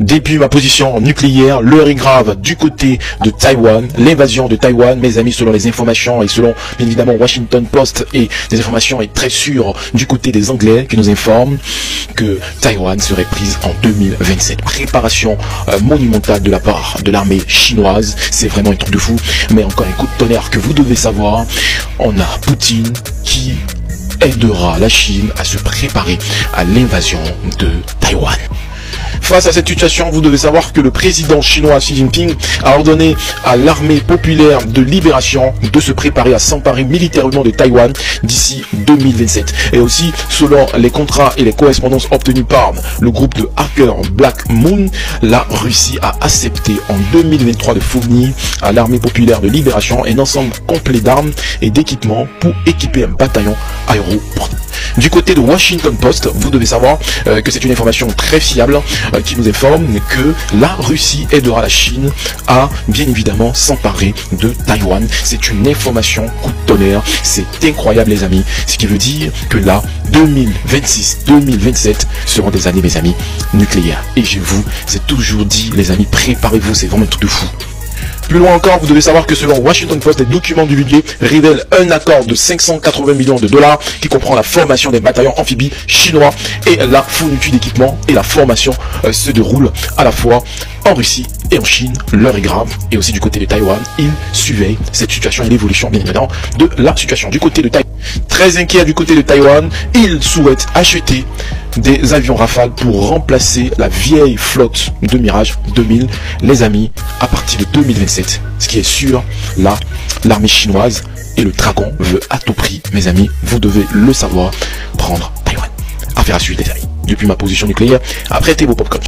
Depuis ma position nucléaire, l'heure est grave du côté de Taïwan. L'invasion de Taïwan, mes amis, selon les informations et selon, bien évidemment, Washington Post et des informations est très sûres du côté des Anglais qui nous informent que Taïwan serait prise en 2027. Préparation monumentale de la part de l'armée chinoise. C'est vraiment un truc de fou. Mais encore un coup de tonnerre que vous devez savoir. On a Poutine qui aidera la Chine à se préparer à l'invasion de Taïwan. Face à cette situation, vous devez savoir que le président chinois Xi Jinping a ordonné à l'armée populaire de libération de se préparer à s'emparer militairement de Taïwan d'ici 2027. Et aussi, selon les contrats et les correspondances obtenues par le groupe de hackers Black Moon, la Russie a accepté en 2023 de fournir à l'armée populaire de libération un ensemble complet d'armes et d'équipements pour équiper un bataillon aéroporté. Du côté de Washington Post, vous devez savoir que c'est une information très fiable qui nous informe que la Russie aidera la Chine à, bien évidemment, s'emparer de Taïwan. C'est une information coup de tonnerre. C'est incroyable, les amis. Ce qui veut dire que là, 2026-2027 seront des années, mes amis, nucléaires. Et je vous ai toujours dit, les amis, préparez-vous, c'est vraiment un truc de fou. Plus loin encore, vous devez savoir que selon Washington Post, les documents divulgués révèlent un accord de 580 millions de dollars qui comprend la formation des bataillons amphibies chinois et la fourniture d'équipements et la formation se déroule à la fois en Russie et en Chine. L'heure est grave. Et aussi du côté de Taïwan, ils surveillent cette situation et l'évolution, bien évidemment, de la situation. Du côté de Taïwan, très inquiet du côté de Taïwan, ils souhaitent acheter des avions Rafale pour remplacer la vieille flotte de Mirage 2000, les amis, à partir de 2027. Ce qui est sûr, là, l'armée chinoise et le dragon veut à tout prix, mes amis, vous devez le savoir, prendre Taïwan. Affaire à suivre, les amis. Depuis ma position nucléaire, apprêtez vos popcorn.